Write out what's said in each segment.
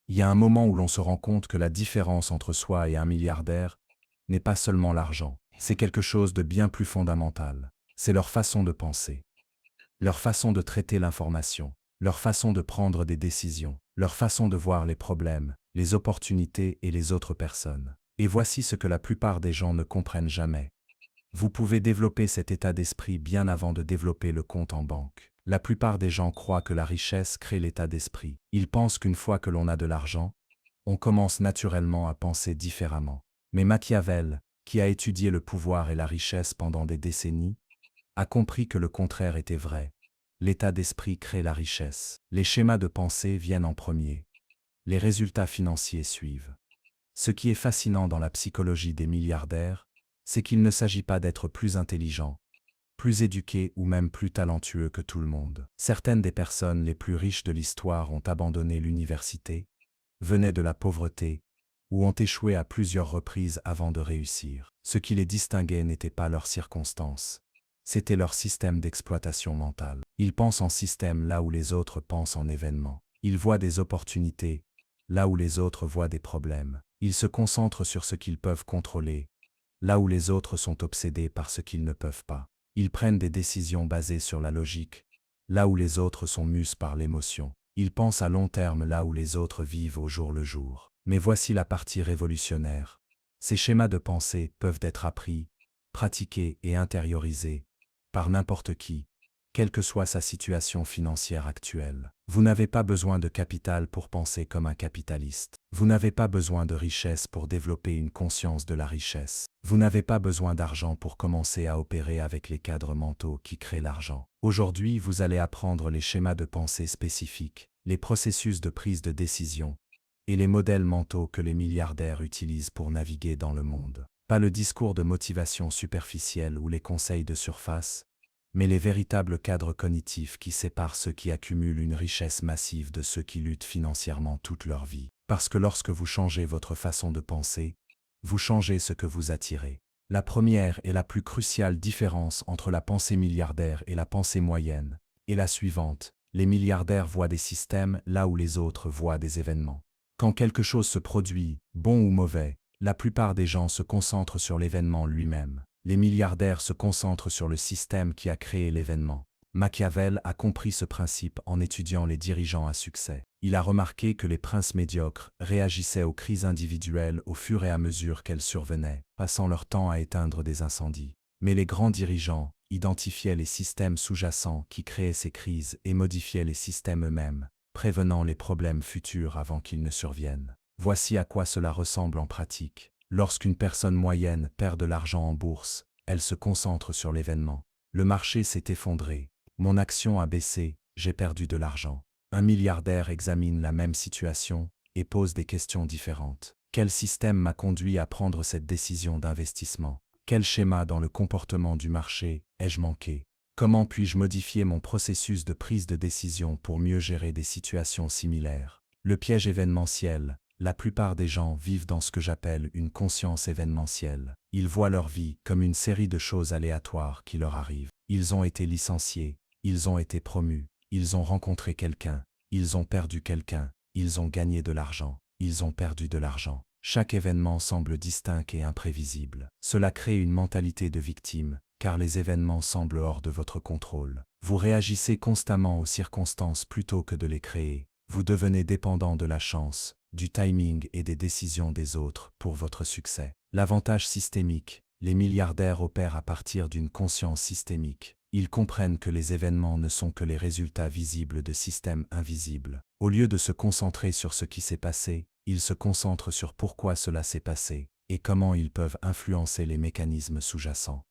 Il y a un moment où l'on se rend compte que la différence entre soi et un milliardaire n'est pas seulement l'argent, c'est quelque chose de bien plus fondamental. C'est leur façon de penser, leur façon de traiter l'information, leur façon de prendre des décisions, leur façon de voir les problèmes, les opportunités et les autres personnes. Et voici ce que la plupart des gens ne comprennent jamais. Vous pouvez développer cet état d'esprit bien avant de développer le compte en banque. La plupart des gens croient que la richesse crée l'état d'esprit. Ils pensent qu'une fois que l'on a de l'argent, on commence naturellement à penser différemment. Mais Machiavel, qui a étudié le pouvoir et la richesse pendant des décennies, a compris que le contraire était vrai. L'état d'esprit crée la richesse. Les schémas de pensée viennent en premier. Les résultats financiers suivent. Ce qui est fascinant dans la psychologie des milliardaires, c'est qu'il ne s'agit pas d'être plus intelligent, plus éduqué ou même plus talentueux que tout le monde. Certaines des personnes les plus riches de l'histoire ont abandonné l'université, venaient de la pauvreté, ou ont échoué à plusieurs reprises avant de réussir. Ce qui les distinguait n'était pas leurs circonstances, c'était leur système d'exploitation mentale. Ils pensent en système là où les autres pensent en événement. Ils voient des opportunités, là où les autres voient des problèmes. Ils se concentrent sur ce qu'ils peuvent contrôler, là où les autres sont obsédés par ce qu'ils ne peuvent pas. Ils prennent des décisions basées sur la logique, là où les autres sont mus par l'émotion. Ils pensent à long terme là où les autres vivent au jour le jour. Mais voici la partie révolutionnaire. Ces schémas de pensée peuvent être appris, pratiqués et intériorisés par n'importe qui, quelle que soit sa situation financière actuelle. Vous n'avez pas besoin de capital pour penser comme un capitaliste. Vous n'avez pas besoin de richesse pour développer une conscience de la richesse. Vous n'avez pas besoin d'argent pour commencer à opérer avec les cadres mentaux qui créent l'argent. Aujourd'hui, vous allez apprendre les schémas de pensée spécifiques, les processus de prise de décision et les modèles mentaux que les milliardaires utilisent pour naviguer dans le monde. Pas le discours de motivation superficielle ou les conseils de surface, mais les véritables cadres cognitifs qui séparent ceux qui accumulent une richesse massive de ceux qui luttent financièrement toute leur vie. Parce que lorsque vous changez votre façon de penser, vous changez ce que vous attirez. La première et la plus cruciale différence entre la pensée milliardaire et la pensée moyenne est la suivante. Les milliardaires voient des systèmes là où les autres voient des événements. Quand quelque chose se produit, bon ou mauvais, la plupart des gens se concentrent sur l'événement lui-même. Les milliardaires se concentrent sur le système qui a créé l'événement. Machiavel a compris ce principe en étudiant les dirigeants à succès. Il a remarqué que les princes médiocres réagissaient aux crises individuelles au fur et à mesure qu'elles survenaient, passant leur temps à éteindre des incendies. Mais les grands dirigeants identifiaient les systèmes sous-jacents qui créaient ces crises et modifiaient les systèmes eux-mêmes, prévenant les problèmes futurs avant qu'ils ne surviennent. Voici à quoi cela ressemble en pratique. Lorsqu'une personne moyenne perd de l'argent en bourse, elle se concentre sur l'événement. Le marché s'est effondré, mon action a baissé, j'ai perdu de l'argent. Un milliardaire examine la même situation et pose des questions différentes. Quel système m'a conduit à prendre cette décision d'investissement? Quel schéma dans le comportement du marché ai-je manqué? Comment puis-je modifier mon processus de prise de décision pour mieux gérer des situations similaires? Le piège événementiel. La plupart des gens vivent dans ce que j'appelle une conscience événementielle. Ils voient leur vie comme une série de choses aléatoires qui leur arrivent. Ils ont été licenciés, ils ont été promus, ils ont rencontré quelqu'un, ils ont perdu quelqu'un, ils ont gagné de l'argent, ils ont perdu de l'argent. Chaque événement semble distinct et imprévisible. Cela crée une mentalité de victime, car les événements semblent hors de votre contrôle. Vous réagissez constamment aux circonstances plutôt que de les créer. Vous devenez dépendant de la chance, du timing et des décisions des autres pour votre succès. L'avantage systémique. Les milliardaires opèrent à partir d'une conscience systémique. Ils comprennent que les événements ne sont que les résultats visibles de systèmes invisibles. Au lieu de se concentrer sur ce qui s'est passé, ils se concentrent sur pourquoi cela s'est passé et comment ils peuvent influencer les mécanismes sous-jacents.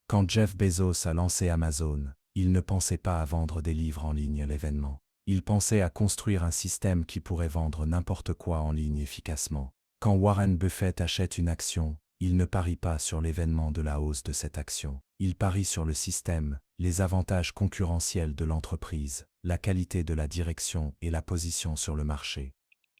Quand Jeff Bezos a lancé Amazon, il ne pensait pas à vendre des livres en ligne à l'événement. Il pensait à construire un système qui pourrait vendre n'importe quoi en ligne efficacement. Quand Warren Buffett achète une action, il ne parie pas sur l'événement de la hausse de cette action. Il parie sur le système, les avantages concurrentiels de l'entreprise, la qualité de la direction et la position sur le marché.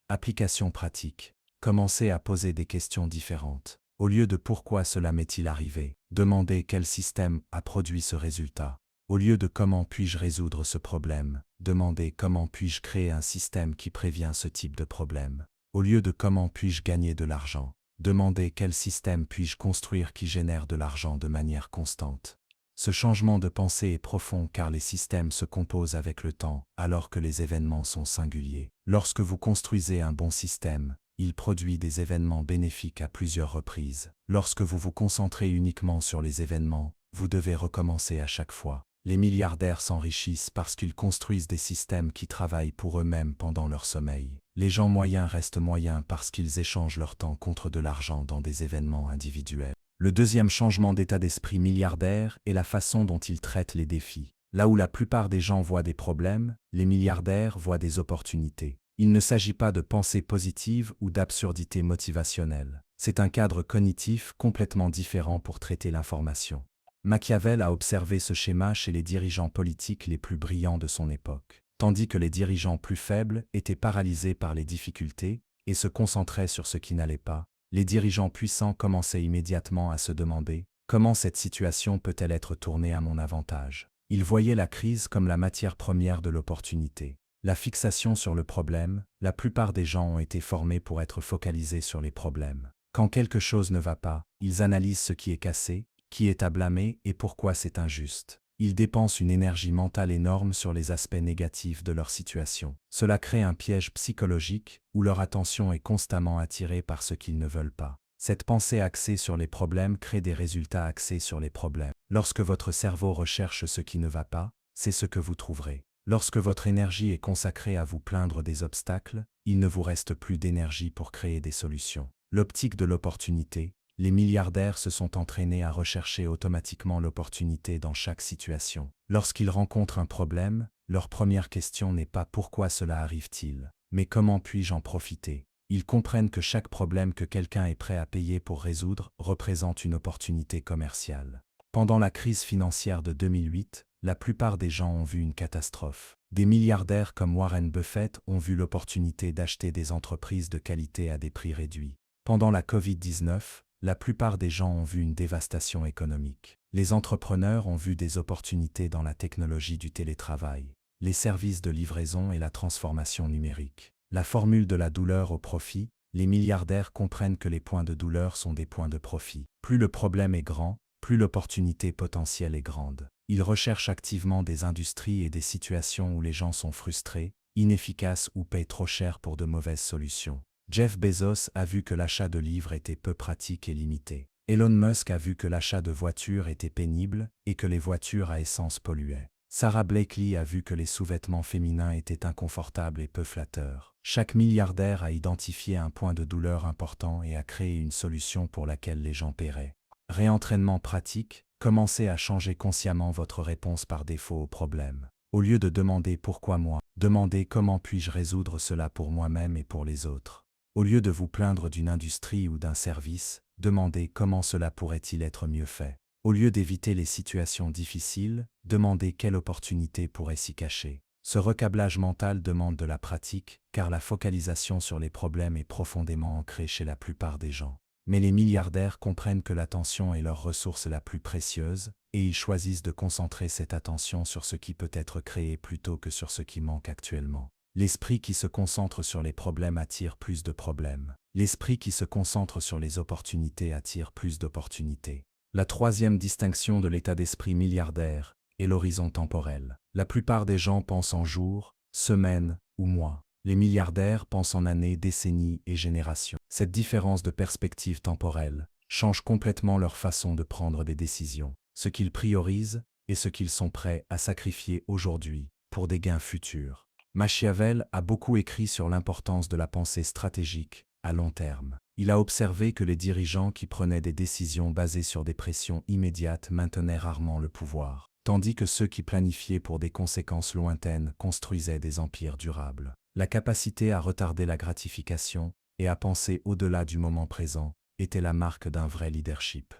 Application pratique. Commencez à poser des questions différentes. Au lieu de pourquoi cela m'est-il arrivé, demandez quel système a produit ce résultat. Au lieu de comment puis-je résoudre ce problème, demandez comment puis-je créer un système qui prévient ce type de problème. Au lieu de comment puis-je gagner de l'argent, demandez quel système puis-je construire qui génère de l'argent de manière constante. Ce changement de pensée est profond car les systèmes se composent avec le temps, alors que les événements sont singuliers. Lorsque vous construisez un bon système, il produit des événements bénéfiques à plusieurs reprises. Lorsque vous vous concentrez uniquement sur les événements, vous devez recommencer à chaque fois. Les milliardaires s'enrichissent parce qu'ils construisent des systèmes qui travaillent pour eux-mêmes pendant leur sommeil. Les gens moyens restent moyens parce qu'ils échangent leur temps contre de l'argent dans des événements individuels. Le deuxième changement d'état d'esprit milliardaire est la façon dont ils traitent les défis. Là où la plupart des gens voient des problèmes, les milliardaires voient des opportunités. Il ne s'agit pas de pensée positive ou d'absurdité motivationnelle. C'est un cadre cognitif complètement différent pour traiter l'information. Machiavel a observé ce schéma chez les dirigeants politiques les plus brillants de son époque. Tandis que les dirigeants plus faibles étaient paralysés par les difficultés et se concentraient sur ce qui n'allait pas, les dirigeants puissants commençaient immédiatement à se demander « Comment cette situation peut-elle être tournée à mon avantage ?» Ils voyaient la crise comme la matière première de l'opportunité. La fixation sur le problème, la plupart des gens ont été formés pour être focalisés sur les problèmes. Quand quelque chose ne va pas, ils analysent ce qui est cassé, qui est à blâmer et pourquoi c'est injuste. Ils dépensent une énergie mentale énorme sur les aspects négatifs de leur situation. Cela crée un piège psychologique où leur attention est constamment attirée par ce qu'ils ne veulent pas. Cette pensée axée sur les problèmes crée des résultats axés sur les problèmes. Lorsque votre cerveau recherche ce qui ne va pas, c'est ce que vous trouverez. Lorsque votre énergie est consacrée à vous plaindre des obstacles, il ne vous reste plus d'énergie pour créer des solutions. L'optique de l'opportunité. Les milliardaires se sont entraînés à rechercher automatiquement l'opportunité dans chaque situation. Lorsqu'ils rencontrent un problème, leur première question n'est pas pourquoi cela arrive-t-il, mais comment puis-je en profiter. Ils comprennent que chaque problème que quelqu'un est prêt à payer pour résoudre représente une opportunité commerciale. Pendant la crise financière de 2008, la plupart des gens ont vu une catastrophe. Des milliardaires comme Warren Buffett ont vu l'opportunité d'acheter des entreprises de qualité à des prix réduits. Pendant la Covid-19, la plupart des gens ont vu une dévastation économique. Les entrepreneurs ont vu des opportunités dans la technologie du télétravail, les services de livraison et la transformation numérique. La formule de la douleur au profit, les milliardaires comprennent que les points de douleur sont des points de profit. Plus le problème est grand, plus l'opportunité potentielle est grande. Ils recherchent activement des industries et des situations où les gens sont frustrés, inefficaces ou payent trop cher pour de mauvaises solutions. Jeff Bezos a vu que l'achat de livres était peu pratique et limité. Elon Musk a vu que l'achat de voitures était pénible et que les voitures à essence polluaient. Sarah Blakely a vu que les sous-vêtements féminins étaient inconfortables et peu flatteurs. Chaque milliardaire a identifié un point de douleur important et a créé une solution pour laquelle les gens paieraient. Réentraînement pratique, commencez à changer consciemment votre réponse par défaut au problème. Au lieu de demander « pourquoi moi ?», demandez « comment puis-je résoudre cela pour moi-même et pour les autres ?» Au lieu de vous plaindre d'une industrie ou d'un service, demandez comment cela pourrait-il être mieux fait. Au lieu d'éviter les situations difficiles, demandez quelle opportunité pourrait s'y cacher. Ce recablage mental demande de la pratique, car la focalisation sur les problèmes est profondément ancrée chez la plupart des gens. Mais les milliardaires comprennent que l'attention est leur ressource la plus précieuse, et ils choisissent de concentrer cette attention sur ce qui peut être créé plutôt que sur ce qui manque actuellement. L'esprit qui se concentre sur les problèmes attire plus de problèmes. L'esprit qui se concentre sur les opportunités attire plus d'opportunités. La troisième distinction de l'état d'esprit milliardaire est l'horizon temporel. La plupart des gens pensent en jours, semaines ou mois. Les milliardaires pensent en années, décennies et générations. Cette différence de perspective temporelle change complètement leur façon de prendre des décisions, ce qu'ils priorisent et ce qu'ils sont prêts à sacrifier aujourd'hui pour des gains futurs. Machiavel a beaucoup écrit sur l'importance de la pensée stratégique à long terme. Il a observé que les dirigeants qui prenaient des décisions basées sur des pressions immédiates maintenaient rarement le pouvoir, tandis que ceux qui planifiaient pour des conséquences lointaines construisaient des empires durables. La capacité à retarder la gratification et à penser au-delà du moment présent était la marque d'un vrai leadership.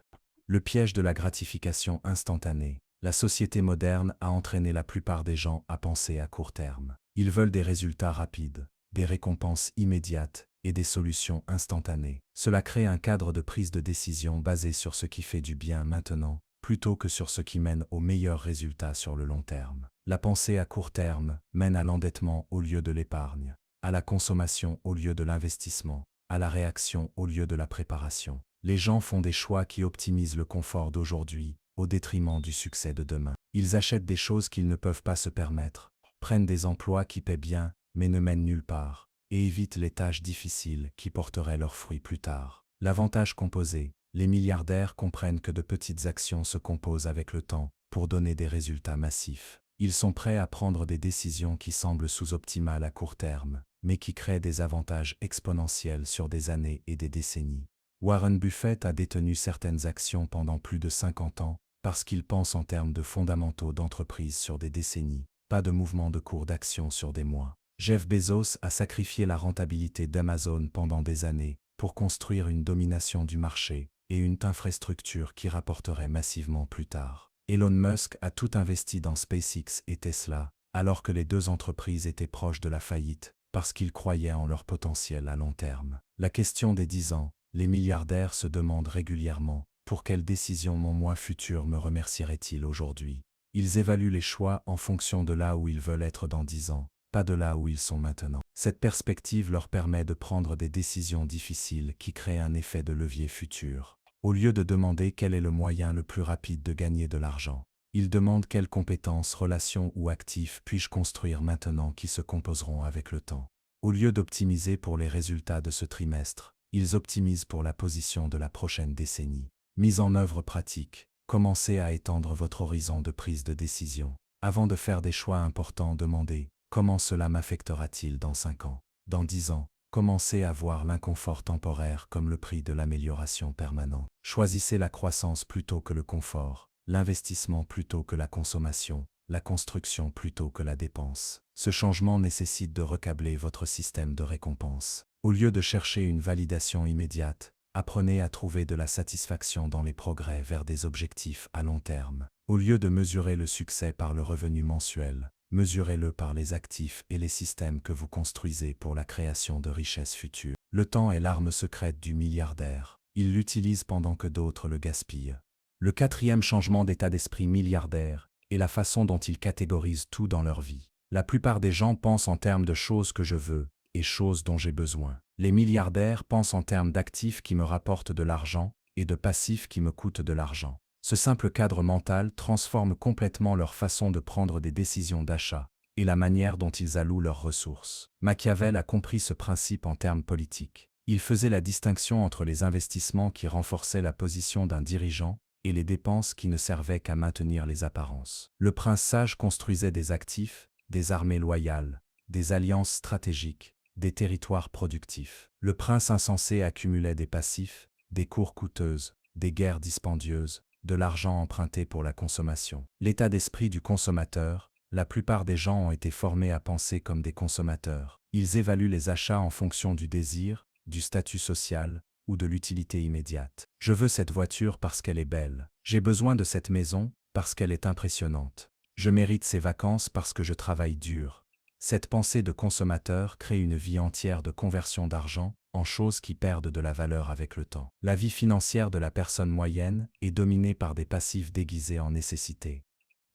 Le piège de la gratification instantanée. La société moderne a entraîné la plupart des gens à penser à court terme. Ils veulent des résultats rapides, des récompenses immédiates et des solutions instantanées. Cela crée un cadre de prise de décision basé sur ce qui fait du bien maintenant, plutôt que sur ce qui mène au meilleur résultat sur le long terme. La pensée à court terme mène à l'endettement au lieu de l'épargne, à la consommation au lieu de l'investissement, à la réaction au lieu de la préparation. Les gens font des choix qui optimisent le confort d'aujourd'hui au détriment du succès de demain. Ils achètent des choses qu'ils ne peuvent pas se permettre, prennent des emplois qui paient bien mais ne mènent nulle part, et évitent les tâches difficiles qui porteraient leurs fruits plus tard. L'avantage composé, les milliardaires comprennent que de petites actions se composent avec le temps pour donner des résultats massifs. Ils sont prêts à prendre des décisions qui semblent sous-optimales à court terme, mais qui créent des avantages exponentiels sur des années et des décennies. Warren Buffett a détenu certaines actions pendant plus de 50 ans parce qu'il pense en termes de fondamentaux d'entreprise sur des décennies, pas de mouvement de cours d'action sur des mois. Jeff Bezos a sacrifié la rentabilité d'Amazon pendant des années pour construire une domination du marché et une infrastructure qui rapporterait massivement plus tard. Elon Musk a tout investi dans SpaceX et Tesla, alors que les deux entreprises étaient proches de la faillite, parce qu'ils croyaient en leur potentiel à long terme. La question des 10 ans, les milliardaires se demandent régulièrement « Pour quelle décision mon moi futur me remercierait-il aujourd'hui ?» Ils évaluent les choix en fonction de là où ils veulent être dans 10 ans, pas de là où ils sont maintenant. Cette perspective leur permet de prendre des décisions difficiles qui créent un effet de levier futur. Au lieu de demander quel est le moyen le plus rapide de gagner de l'argent, ils demandent quelles compétences, relations ou actifs puis-je construire maintenant qui se composeront avec le temps. Au lieu d'optimiser pour les résultats de ce trimestre, ils optimisent pour la position de la prochaine décennie. Mise en œuvre pratique, commencez à étendre votre horizon de prise de décision. Avant de faire des choix importants, demandez « Comment cela m'affectera-t-il dans 5 ans, dans 10 ans ?» Commencez à voir l'inconfort temporaire comme le prix de l'amélioration permanente. Choisissez la croissance plutôt que le confort, l'investissement plutôt que la consommation, la construction plutôt que la dépense. Ce changement nécessite de recabler votre système de récompense. Au lieu de chercher une validation immédiate, apprenez à trouver de la satisfaction dans les progrès vers des objectifs à long terme. Au lieu de mesurer le succès par le revenu mensuel, mesurez-le par les actifs et les systèmes que vous construisez pour la création de richesses futures. Le temps est l'arme secrète du milliardaire. Il l'utilise pendant que d'autres le gaspillent. Le quatrième changement d'état d'esprit milliardaire est la façon dont ils catégorisent tout dans leur vie. La plupart des gens pensent en termes de choses que je veux et choses dont j'ai besoin. Les milliardaires pensent en termes d'actifs qui me rapportent de l'argent et de passifs qui me coûtent de l'argent. Ce simple cadre mental transforme complètement leur façon de prendre des décisions d'achat et la manière dont ils allouent leurs ressources. Machiavel a compris ce principe en termes politiques. Il faisait la distinction entre les investissements qui renforçaient la position d'un dirigeant et les dépenses qui ne servaient qu'à maintenir les apparences. Le prince sage construisait des actifs, des armées loyales, des alliances stratégiques, des territoires productifs. Le prince insensé accumulait des passifs, des cours coûteuses, des guerres dispendieuses, de l'argent emprunté pour la consommation. L'état d'esprit du consommateur, la plupart des gens ont été formés à penser comme des consommateurs. Ils évaluent les achats en fonction du désir, du statut social ou de l'utilité immédiate. Je veux cette voiture parce qu'elle est belle. J'ai besoin de cette maison parce qu'elle est impressionnante. Je mérite ces vacances parce que je travaille dur. Cette pensée de consommateur crée une vie entière de conversion d'argent en choses qui perdent de la valeur avec le temps. La vie financière de la personne moyenne est dominée par des passifs déguisés en nécessités.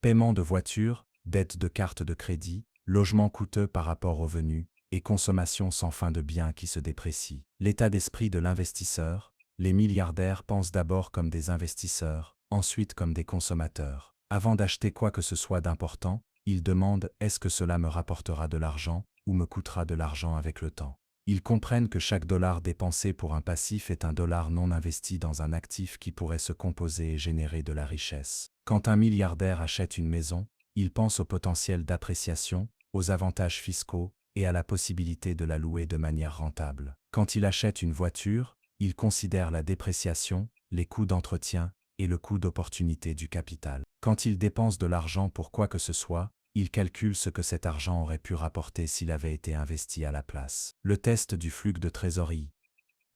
Paiement de voiture, dette de carte de crédit, logement coûteux par rapport aux revenus, et consommation sans fin de biens qui se déprécient. L'état d'esprit de l'investisseur, les milliardaires pensent d'abord comme des investisseurs, ensuite comme des consommateurs. Avant d'acheter quoi que ce soit d'important, ils demandent « Est-ce que cela me rapportera de l'argent ou me coûtera de l'argent avec le temps ?» Ils comprennent que chaque dollar dépensé pour un passif est un dollar non investi dans un actif qui pourrait se composer et générer de la richesse. Quand un milliardaire achète une maison, il pense au potentiel d'appréciation, aux avantages fiscaux et à la possibilité de la louer de manière rentable. Quand il achète une voiture, il considère la dépréciation, les coûts d'entretien et le coût d'opportunité du capital. Quand il dépense de l'argent pour quoi que ce soit, il calcule ce que cet argent aurait pu rapporter s'il avait été investi à la place. Le test du flux de trésorerie.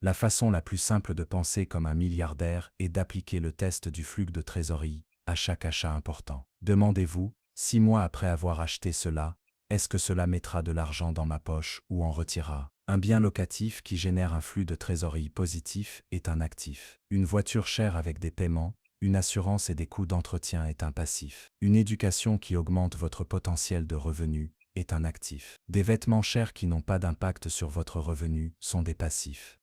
La façon la plus simple de penser comme un milliardaire est d'appliquer le test du flux de trésorerie à chaque achat important. Demandez-vous, 6 mois après avoir acheté cela, est-ce que cela mettra de l'argent dans ma poche ou en retirera? Un bien locatif qui génère un flux de trésorerie positif est un actif. Une voiture chère avec des paiements, une assurance et des coûts d'entretien est un passif. Une éducation qui augmente votre potentiel de revenu est un actif. Des vêtements chers qui n'ont pas d'impact sur votre revenu sont des passifs.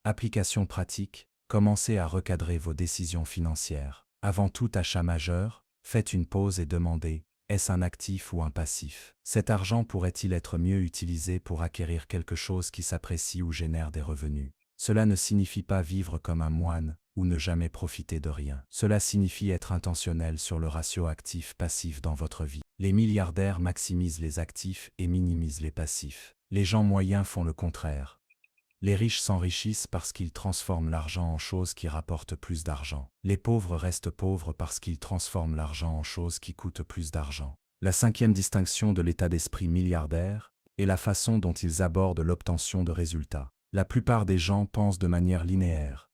Application pratique, commencez à recadrer vos décisions financières. Avant tout achat majeur, faites une pause et demandez, est-ce un actif ou un passif? Cet argent pourrait-il être mieux utilisé pour acquérir quelque chose qui s'apprécie ou génère des revenus? Cela ne signifie pas vivre comme un moine ou ne jamais profiter de rien. Cela signifie être intentionnel sur le ratio actif-passif dans votre vie. Les milliardaires maximisent les actifs et minimisent les passifs. Les gens moyens font le contraire. Les riches s'enrichissent parce qu'ils transforment l'argent en choses qui rapportent plus d'argent. Les pauvres restent pauvres parce qu'ils transforment l'argent en choses qui coûtent plus d'argent. La cinquième distinction de l'état d'esprit milliardaire est la façon dont ils abordent l'obtention de résultats. La plupart des gens pensent de manière linéaire.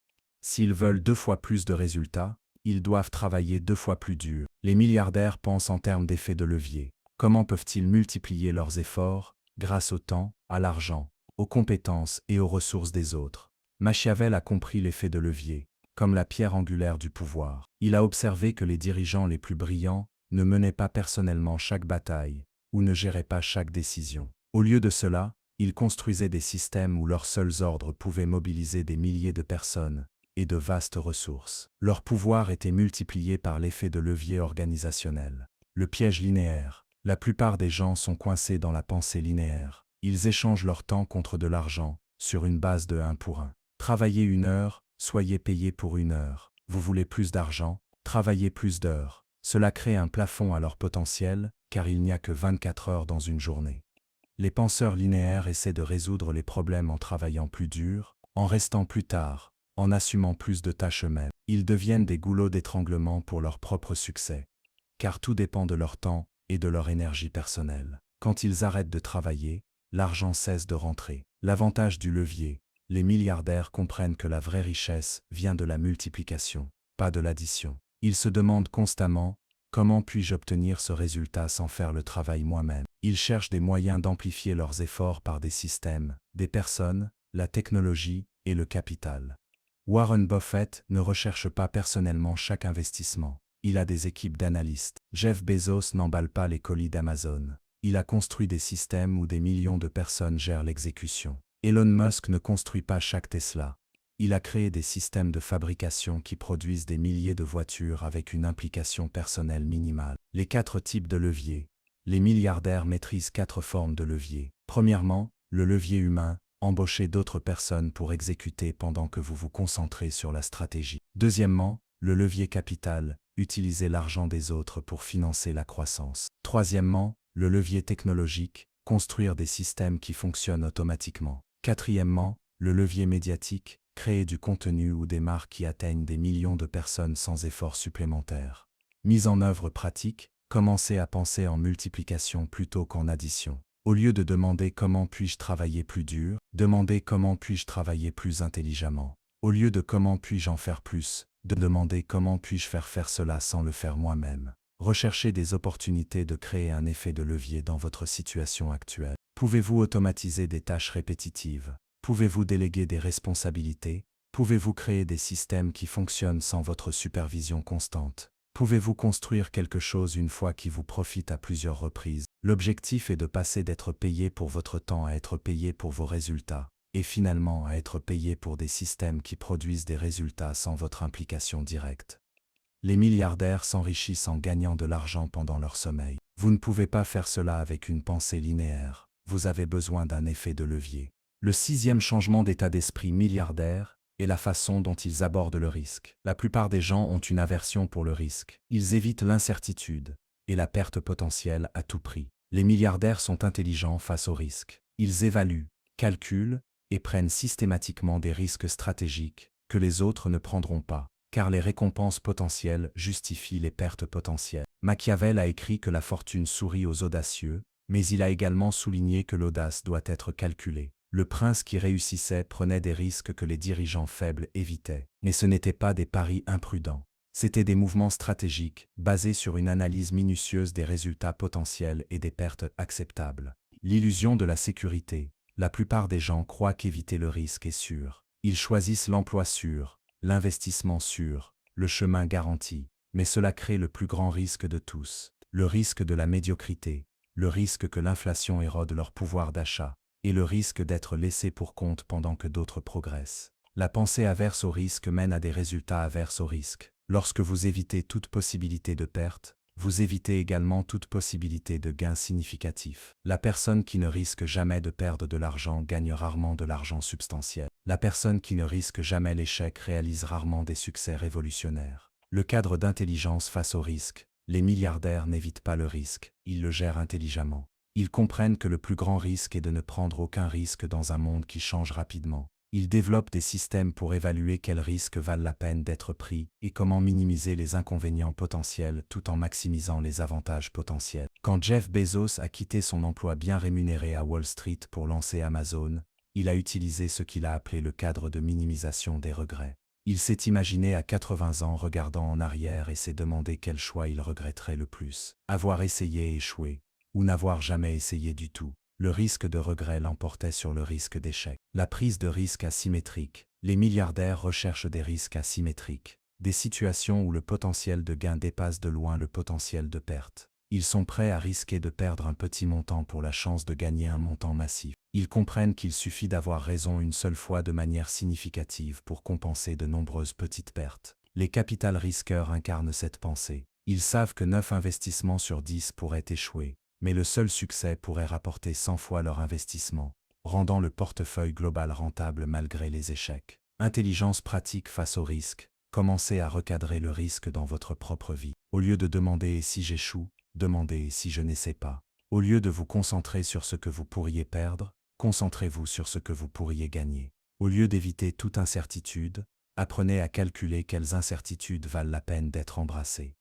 S'ils veulent 2 fois plus de résultats, ils doivent travailler 2 fois plus dur. Les milliardaires pensent en termes d'effet de levier. Comment peuvent-ils multiplier leurs efforts grâce au temps, à l'argent, aux compétences et aux ressources des autres? Machiavel a compris l'effet de levier, comme la pierre angulaire du pouvoir. Il a observé que les dirigeants les plus brillants ne menaient pas personnellement chaque bataille, ou ne géraient pas chaque décision. Au lieu de cela, ils construisaient des systèmes où leurs seuls ordres pouvaient mobiliser des milliers de personnes et de vastes ressources. Leur pouvoir était multiplié par l'effet de levier organisationnel. Le piège linéaire. La plupart des gens sont coincés dans la pensée linéaire. Ils échangent leur temps contre de l'argent, sur une base de 1 pour 1. Travaillez 1 heure, soyez payé pour 1 heure. Vous voulez plus d'argent, travaillez plus d'heures. Cela crée un plafond à leur potentiel, car il n'y a que 24 heures dans une journée. Les penseurs linéaires essaient de résoudre les problèmes en travaillant plus dur, en restant plus tard, en assumant plus de tâches eux-mêmes. Ils deviennent des goulots d'étranglement pour leur propre succès. Car tout dépend de leur temps et de leur énergie personnelle. Quand ils arrêtent de travailler, l'argent cesse de rentrer. L'avantage du levier. Les milliardaires comprennent que la vraie richesse vient de la multiplication, pas de l'addition. Ils se demandent constamment, comment puis-je obtenir ce résultat sans faire le travail moi-même? Ils cherchent des moyens d'amplifier leurs efforts par des systèmes, des personnes, la technologie et le capital. Warren Buffett ne recherche pas personnellement chaque investissement. Il a des équipes d'analystes. Jeff Bezos n'emballe pas les colis d'Amazon. Il a construit des systèmes où des millions de personnes gèrent l'exécution. Elon Musk ne construit pas chaque Tesla. Il a créé des systèmes de fabrication qui produisent des milliers de voitures avec une implication personnelle minimale. Les 4 types de leviers. Les milliardaires maîtrisent 4 formes de levier. Premièrement, le levier humain. Embauchez d'autres personnes pour exécuter pendant que vous vous concentrez sur la stratégie. Deuxièmement, le levier capital. Utilisez l'argent des autres pour financer la croissance. Troisièmement, le levier technologique. Construire des systèmes qui fonctionnent automatiquement. Quatrièmement, le levier médiatique. Créer du contenu ou des marques qui atteignent des millions de personnes sans effort supplémentaire. Mise en œuvre pratique. Commencez à penser en multiplication plutôt qu'en addition. Au lieu de demander comment puis-je travailler plus dur, demandez comment puis-je travailler plus intelligemment. Au lieu de comment puis-je en faire plus, de demander comment puis-je faire cela sans le faire moi-même. Recherchez des opportunités de créer un effet de levier dans votre situation actuelle. Pouvez-vous automatiser des tâches répétitives? Pouvez-vous déléguer des responsabilités? Pouvez-vous créer des systèmes qui fonctionnent sans votre supervision constante? Pouvez-vous construire quelque chose une fois qui vous profite à plusieurs reprises? L'objectif est de passer d'être payé pour votre temps à être payé pour vos résultats, et finalement à être payé pour des systèmes qui produisent des résultats sans votre implication directe. Les milliardaires s'enrichissent en gagnant de l'argent pendant leur sommeil. Vous ne pouvez pas faire cela avec une pensée linéaire. Vous avez besoin d'un effet de levier. Le 6e changement d'état d'esprit milliardaire est la façon dont ils abordent le risque. La plupart des gens ont une aversion pour le risque. Ils évitent l'incertitude et la perte potentielle à tout prix. Les milliardaires sont intelligents face au risque. Ils évaluent, calculent et prennent systématiquement des risques stratégiques que les autres ne prendront pas, car les récompenses potentielles justifient les pertes potentielles. Machiavel a écrit que la fortune sourit aux audacieux, mais il a également souligné que l'audace doit être calculée. Le prince qui réussissait prenait des risques que les dirigeants faibles évitaient, mais ce n'étaient pas des paris imprudents. C'étaient des mouvements stratégiques, basés sur une analyse minutieuse des résultats potentiels et des pertes acceptables. L'illusion de la sécurité. La plupart des gens croient qu'éviter le risque est sûr. Ils choisissent l'emploi sûr, l'investissement sûr, le chemin garanti. Mais cela crée le plus grand risque de tous, le risque de la médiocrité, le risque que l'inflation érode leur pouvoir d'achat, et le risque d'être laissés pour compte pendant que d'autres progressent. La pensée averse au risque mène à des résultats averses au risque. Lorsque vous évitez toute possibilité de perte, vous évitez également toute possibilité de gain significatif. La personne qui ne risque jamais de perdre de l'argent gagne rarement de l'argent substantiel. La personne qui ne risque jamais l'échec réalise rarement des succès révolutionnaires. Le cadre d'intelligence face au risque. Les milliardaires n'évitent pas le risque, ils le gèrent intelligemment. Ils comprennent que le plus grand risque est de ne prendre aucun risque dans un monde qui change rapidement. Ils développent des systèmes pour évaluer quels risques valent la peine d'être pris et comment minimiser les inconvénients potentiels tout en maximisant les avantages potentiels. Quand Jeff Bezos a quitté son emploi bien rémunéré à Wall Street pour lancer Amazon, il a utilisé ce qu'il a appelé le cadre de minimisation des regrets. Il s'est imaginé à 80 ans regardant en arrière et s'est demandé quel choix il regretterait le plus. Avoir essayé et échoué, ou n'avoir jamais essayé du tout. Le risque de regret l'emportait sur le risque d'échec. La prise de risque asymétrique. Les milliardaires recherchent des risques asymétriques, des situations où le potentiel de gain dépasse de loin le potentiel de perte. Ils sont prêts à risquer de perdre un petit montant pour la chance de gagner un montant massif. Ils comprennent qu'il suffit d'avoir raison une seule fois de manière significative pour compenser de nombreuses petites pertes. Les capital risqueurs incarnent cette pensée. Ils savent que 9 investissements sur 10 pourraient échouer, mais le seul succès pourrait rapporter 100 fois leur investissement, rendant le portefeuille global rentable malgré les échecs. Intelligence pratique face au risque. Commencez à recadrer le risque dans votre propre vie. Au lieu de demander « et si j'échoue », demandez « et si je n'essaie pas ». Au lieu de vous concentrer sur ce que vous pourriez perdre, concentrez-vous sur ce que vous pourriez gagner. Au lieu d'éviter toute incertitude, apprenez à calculer quelles incertitudes valent la peine d'être embrassées.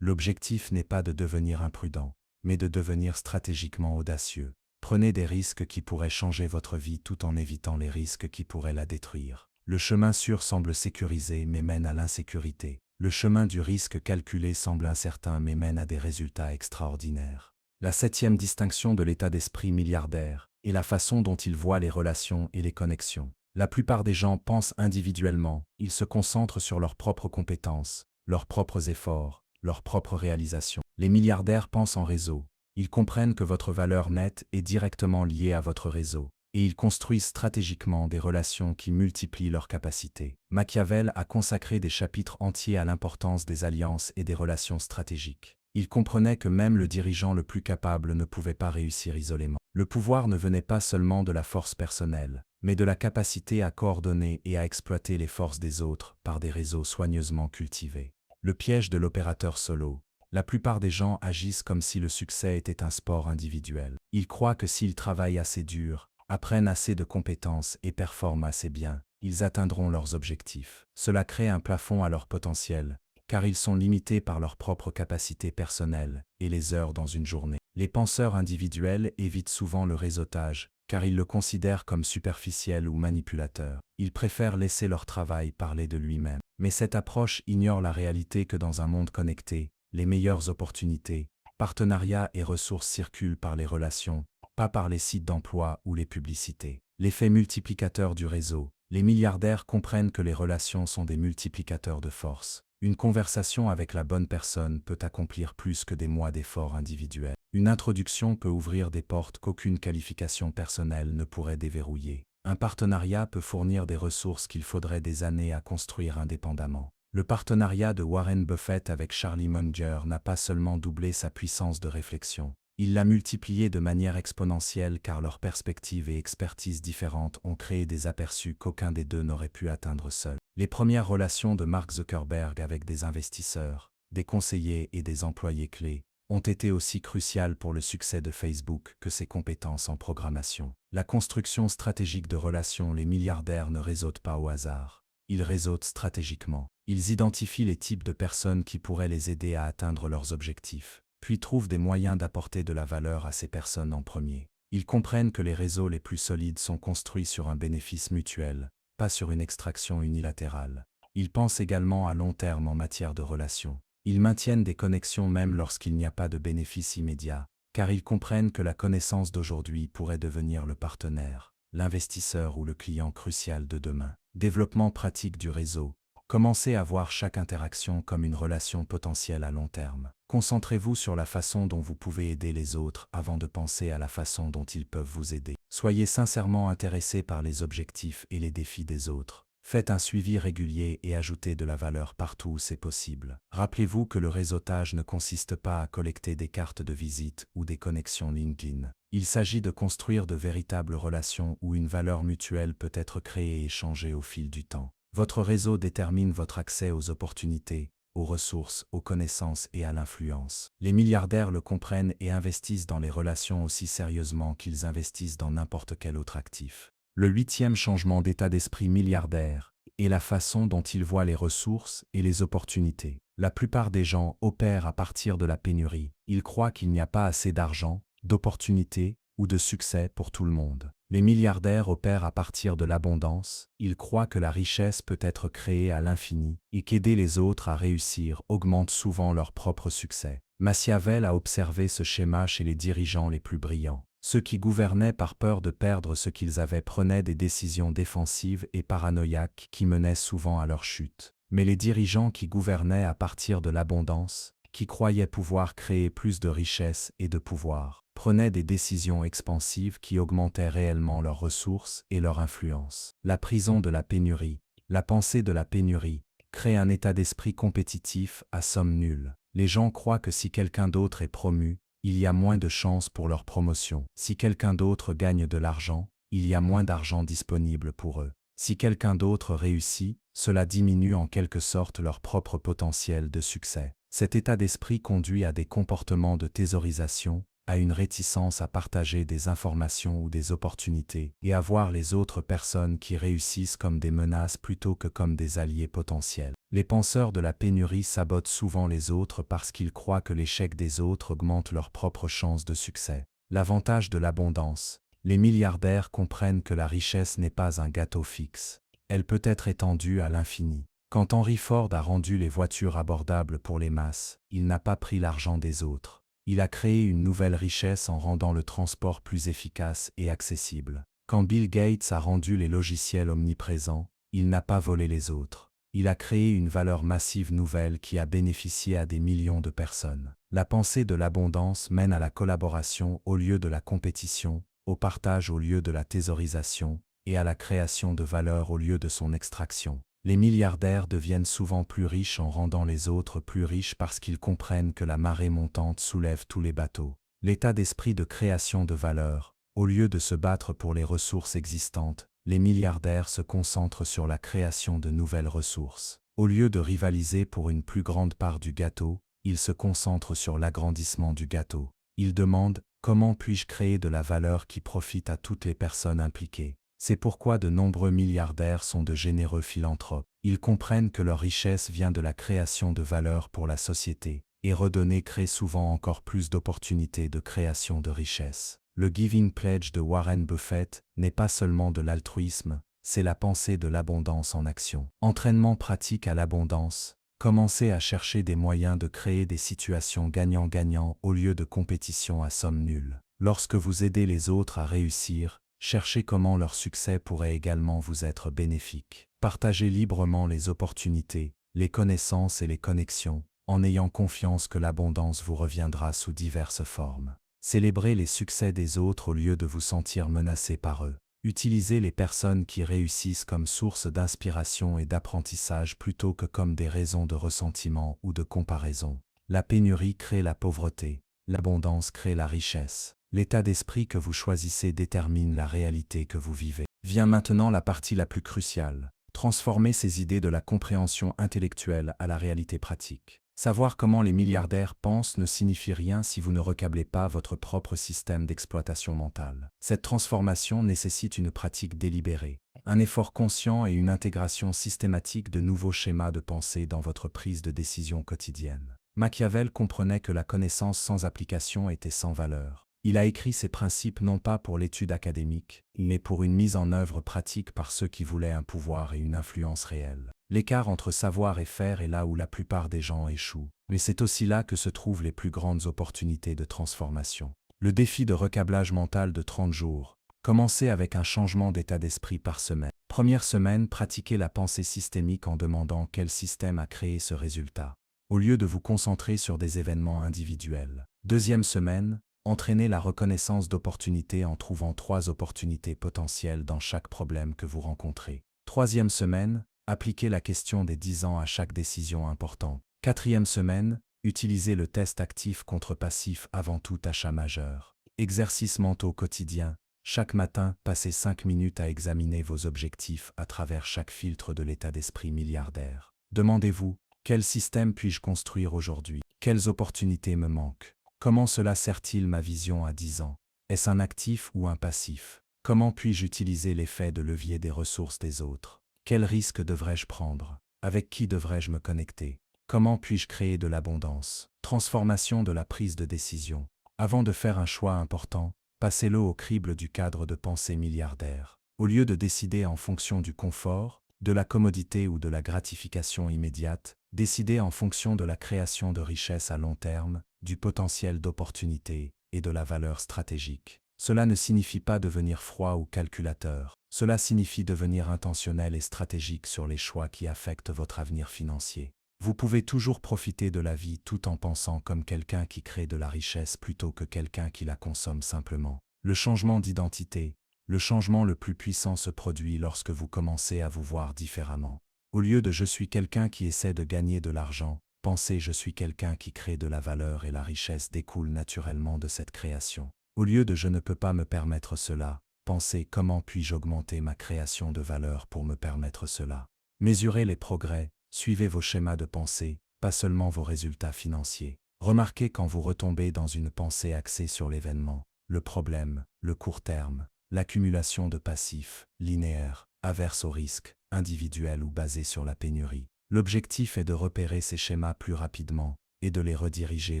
L'objectif n'est pas de devenir imprudent, mais de devenir stratégiquement audacieux. Prenez des risques qui pourraient changer votre vie tout en évitant les risques qui pourraient la détruire. Le chemin sûr semble sécurisé mais mène à l'insécurité. Le chemin du risque calculé semble incertain mais mène à des résultats extraordinaires. La 7e distinction de l'état d'esprit milliardaire est la façon dont ils voient les relations et les connexions. La plupart des gens pensent individuellement, ils se concentrent sur leurs propres compétences, leurs propres efforts, leurs propres réalisations. Les milliardaires pensent en réseau. Ils comprennent que votre valeur nette est directement liée à votre réseau, et ils construisent stratégiquement des relations qui multiplient leurs capacités. Machiavel a consacré des chapitres entiers à l'importance des alliances et des relations stratégiques. Il comprenait que même le dirigeant le plus capable ne pouvait pas réussir isolément. Le pouvoir ne venait pas seulement de la force personnelle, mais de la capacité à coordonner et à exploiter les forces des autres par des réseaux soigneusement cultivés. Le piège de l'opérateur solo. La plupart des gens agissent comme si le succès était un sport individuel. Ils croient que s'ils travaillent assez dur, apprennent assez de compétences et performent assez bien, ils atteindront leurs objectifs. Cela crée un plafond à leur potentiel, car ils sont limités par leurs propres capacités personnelles et les heures dans une journée. Les penseurs individuels évitent souvent le réseautage, car ils le considèrent comme superficiel ou manipulateur. Ils préfèrent laisser leur travail parler de lui-même. Mais cette approche ignore la réalité que dans un monde connecté, les meilleures opportunités, partenariats et ressources circulent par les relations, pas par les sites d'emploi ou les publicités. L'effet multiplicateur du réseau. Les milliardaires comprennent que les relations sont des multiplicateurs de force. Une conversation avec la bonne personne peut accomplir plus que des mois d'efforts individuels. Une introduction peut ouvrir des portes qu'aucune qualification personnelle ne pourrait déverrouiller. Un partenariat peut fournir des ressources qu'il faudrait des années à construire indépendamment. Le partenariat de Warren Buffett avec Charlie Munger n'a pas seulement doublé sa puissance de réflexion, il l'a multiplié de manière exponentielle car leurs perspectives et expertises différentes ont créé des aperçus qu'aucun des deux n'aurait pu atteindre seul. Les premières relations de Mark Zuckerberg avec des investisseurs, des conseillers et des employés clés ont été aussi cruciales pour le succès de Facebook que ses compétences en programmation. La construction stratégique de relations. Les milliardaires ne réseautent pas au hasard. Ils réseautent stratégiquement. Ils identifient les types de personnes qui pourraient les aider à atteindre leurs objectifs, puis trouvent des moyens d'apporter de la valeur à ces personnes en premier. Ils comprennent que les réseaux les plus solides sont construits sur un bénéfice mutuel, pas sur une extraction unilatérale. Ils pensent également à long terme en matière de relations. Ils maintiennent des connexions même lorsqu'il n'y a pas de bénéfice immédiat, car ils comprennent que la connaissance d'aujourd'hui pourrait devenir le partenaire, l'investisseur ou le client crucial de demain. Développement pratique du réseau. Commencez à voir chaque interaction comme une relation potentielle à long terme. Concentrez-vous sur la façon dont vous pouvez aider les autres avant de penser à la façon dont ils peuvent vous aider. Soyez sincèrement intéressé par les objectifs et les défis des autres. Faites un suivi régulier et ajoutez de la valeur partout où c'est possible. Rappelez-vous que le réseautage ne consiste pas à collecter des cartes de visite ou des connexions LinkedIn. Il s'agit de construire de véritables relations où une valeur mutuelle peut être créée et échangée au fil du temps. Votre réseau détermine votre accès aux opportunités, aux ressources, aux connaissances et à l'influence. Les milliardaires le comprennent et investissent dans les relations aussi sérieusement qu'ils investissent dans n'importe quel autre actif. Le 8e changement d'état d'esprit milliardaire est la façon dont ils voient les ressources et les opportunités. La plupart des gens opèrent à partir de la pénurie. Ils croient qu'il n'y a pas assez d'argent, d'opportunités ou de succès pour tout le monde. Les milliardaires opèrent à partir de l'abondance, ils croient que la richesse peut être créée à l'infini et qu'aider les autres à réussir augmente souvent leur propre succès. Machiavel a observé ce schéma chez les dirigeants les plus brillants. Ceux qui gouvernaient par peur de perdre ce qu'ils avaient prenaient des décisions défensives et paranoïaques qui menaient souvent à leur chute. Mais les dirigeants qui gouvernaient à partir de l'abondance, qui croyaient pouvoir créer plus de richesse et de pouvoir, prenaient des décisions expansives qui augmentaient réellement leurs ressources et leur influence. La prison de la pénurie, la pensée de la pénurie, crée un état d'esprit compétitif à somme nulle. Les gens croient que si quelqu'un d'autre est promu, il y a moins de chances pour leur promotion. Si quelqu'un d'autre gagne de l'argent, il y a moins d'argent disponible pour eux. Si quelqu'un d'autre réussit, cela diminue en quelque sorte leur propre potentiel de succès. Cet état d'esprit conduit à des comportements de thésaurisation, à une réticence à partager des informations ou des opportunités, et à voir les autres personnes qui réussissent comme des menaces plutôt que comme des alliés potentiels. Les penseurs de la pénurie sabotent souvent les autres parce qu'ils croient que l'échec des autres augmente leurs propres chances de succès. L'avantage de l'abondance. Les milliardaires comprennent que la richesse n'est pas un gâteau fixe. Elle peut être étendue à l'infini. Quand Henry Ford a rendu les voitures abordables pour les masses, il n'a pas pris l'argent des autres. Il a créé une nouvelle richesse en rendant le transport plus efficace et accessible. Quand Bill Gates a rendu les logiciels omniprésents, il n'a pas volé les autres. Il a créé une valeur massive nouvelle qui a bénéficié à des millions de personnes. La pensée de l'abondance mène à la collaboration au lieu de la compétition, au partage au lieu de la thésaurisation, et à la création de valeur au lieu de son extraction. Les milliardaires deviennent souvent plus riches en rendant les autres plus riches parce qu'ils comprennent que la marée montante soulève tous les bateaux. L'état d'esprit de création de valeur. Au lieu de se battre pour les ressources existantes, les milliardaires se concentrent sur la création de nouvelles ressources. Au lieu de rivaliser pour une plus grande part du gâteau, ils se concentrent sur l'agrandissement du gâteau. Ils demandent « Comment puis-je créer de la valeur qui profite à toutes les personnes impliquées ?» C'est pourquoi de nombreux milliardaires sont de généreux philanthropes. Ils comprennent que leur richesse vient de la création de valeur pour la société, et redonner crée souvent encore plus d'opportunités de création de richesse. Le Giving Pledge de Warren Buffett n'est pas seulement de l'altruisme, c'est la pensée de l'abondance en action. Entraînement pratique à l'abondance. Commencez à chercher des moyens de créer des situations gagnant-gagnant au lieu de compétition à somme nulle. Lorsque vous aidez les autres à réussir, cherchez comment leur succès pourrait également vous être bénéfique. Partagez librement les opportunités, les connaissances et les connexions, en ayant confiance que l'abondance vous reviendra sous diverses formes. Célébrez les succès des autres au lieu de vous sentir menacé par eux. Utilisez les personnes qui réussissent comme source d'inspiration et d'apprentissage plutôt que comme des raisons de ressentiment ou de comparaison. La pénurie crée la pauvreté, l'abondance crée la richesse. L'état d'esprit que vous choisissez détermine la réalité que vous vivez. Vient maintenant la partie la plus cruciale. Transformer ces idées de la compréhension intellectuelle à la réalité pratique. Savoir comment les milliardaires pensent ne signifie rien si vous ne recablez pas votre propre système d'exploitation mentale. Cette transformation nécessite une pratique délibérée, un effort conscient et une intégration systématique de nouveaux schémas de pensée dans votre prise de décision quotidienne. Machiavel comprenait que la connaissance sans application était sans valeur. Il a écrit ces principes non pas pour l'étude académique, mais pour une mise en œuvre pratique par ceux qui voulaient un pouvoir et une influence réelle. L'écart entre savoir et faire est là où la plupart des gens échouent, mais c'est aussi là que se trouvent les plus grandes opportunités de transformation. Le défi de recablage mental de 30 jours. Commencez avec un changement d'état d'esprit par semaine. Première semaine, pratiquez la pensée systémique en demandant quel système a créé ce résultat, au lieu de vous concentrer sur des événements individuels. Deuxième semaine, entraînez la reconnaissance d'opportunités en trouvant 3 opportunités potentielles dans chaque problème que vous rencontrez. Troisième semaine, appliquez la question des 10 ans à chaque décision importante. Quatrième semaine, utilisez le test actif contre passif avant tout achat majeur. Exercices mentaux quotidiens. Chaque matin, passez 5 minutes à examiner vos objectifs à travers chaque filtre de l'état d'esprit milliardaire. Demandez-vous, quel système puis-je construire aujourd'hui? Quelles opportunités me manquent? Comment cela sert-il ma vision à 10 ans? Est-ce un actif ou un passif? Comment puis-je utiliser l'effet de levier des ressources des autres? Quels risques devrais-je prendre? Avec qui devrais-je me connecter? Comment puis-je créer de l'abondance? Transformation de la prise de décision. Avant de faire un choix important, passez-le au crible du cadre de pensée milliardaire. Au lieu de décider en fonction du confort, de la commodité ou de la gratification immédiate, décidez en fonction de la création de richesses à long terme, du potentiel d'opportunité et de la valeur stratégique. Cela ne signifie pas devenir froid ou calculateur. Cela signifie devenir intentionnel et stratégique sur les choix qui affectent votre avenir financier. Vous pouvez toujours profiter de la vie tout en pensant comme quelqu'un qui crée de la richesse plutôt que quelqu'un qui la consomme simplement. Le changement d'identité, le changement le plus puissant se produit lorsque vous commencez à vous voir différemment. Au lieu de « je suis quelqu'un qui essaie de gagner de l'argent », pensez « je suis quelqu'un qui crée de la valeur et la richesse découle naturellement de cette création ». Au lieu de « je ne peux pas me permettre cela », pensez « comment puis-je augmenter ma création de valeur pour me permettre cela ». Mesurez les progrès. Suivez vos schémas de pensée, pas seulement vos résultats financiers. Remarquez quand vous retombez dans une pensée axée sur l'événement, le problème, le court terme, l'accumulation de passifs, linéaire, averse au risque, individuel ou basé sur la pénurie. L'objectif est de repérer ces schémas plus rapidement et de les rediriger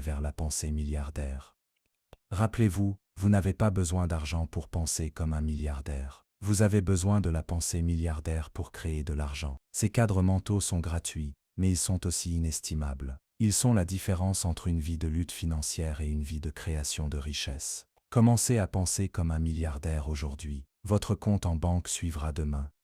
vers la pensée milliardaire. Rappelez-vous, vous n'avez pas besoin d'argent pour penser comme un milliardaire. Vous avez besoin de la pensée milliardaire pour créer de l'argent. Ces cadres mentaux sont gratuits, mais ils sont aussi inestimables. Ils sont la différence entre une vie de lutte financière et une vie de création de richesse. Commencez à penser comme un milliardaire aujourd'hui. Votre compte en banque suivra demain.